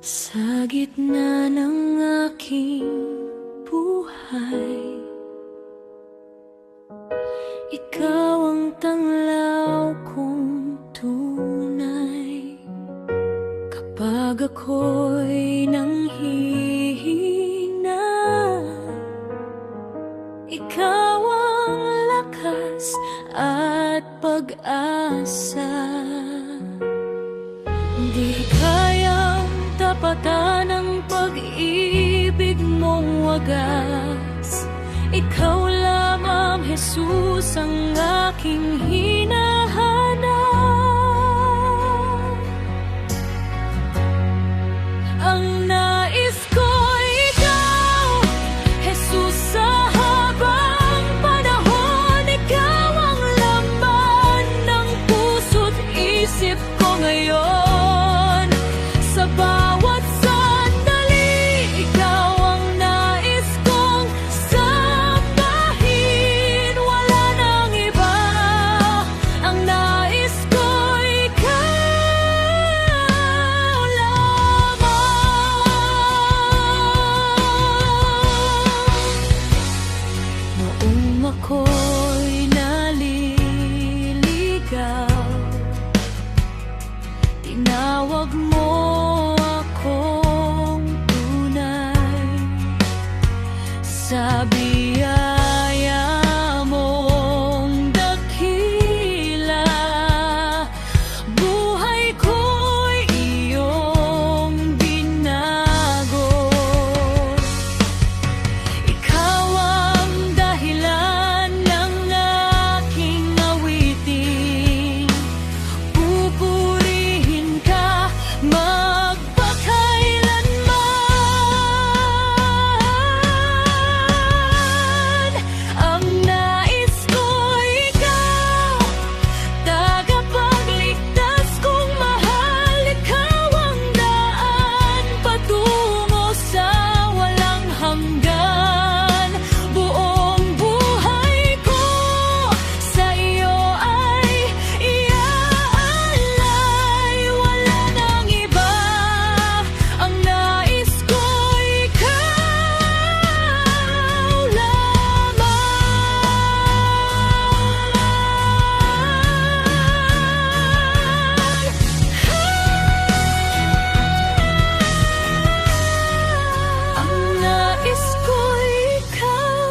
Sa gitna ng aking buhay, ikaw ang tanglaw kong tunay. Kapag ako'y nanghihina, ikaw ang lakas at pag-asa. Di kayang tapatan ang pag-ibig mong wagas. Ikaw lamang, Jesus, ang aking hinahanap. Ang nais ko ikaw, Jesus, sa habang panahon. Ikaw ang laman ng puso't isip ko ngayon. Sa bawat sandali, ikaw ang nais kong sambahin. Wala nang iba, ang nais ko ikaw lamang. Noong ako'y naliligaw, tinawag mo akong tunay. Sa biyaya mong dakila, buhay ko'y iyong binago. Ikaw ang dahilan ng aking awitin. Pupurihin ka magpakailanman. Ang nais ko ikaw, tagapagligtas kong mahal. Ikaw ang daan patungo sa walang hanggan. Buong buhay ko sa iyo ay iaalay. Wala nang iba, ang nais ko ikaw lamang. Ang nais ko ikaw,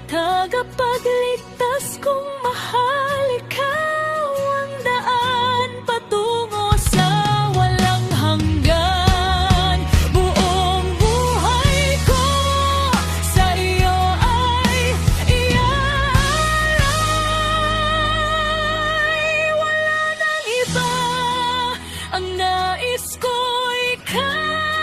tagapagligtas kong mahal. Ikaw ang daan patungo sa walang hanggan. Buong buhay ko sa iyo ay iaalay. Wala nang iba, ang nais ko ikaw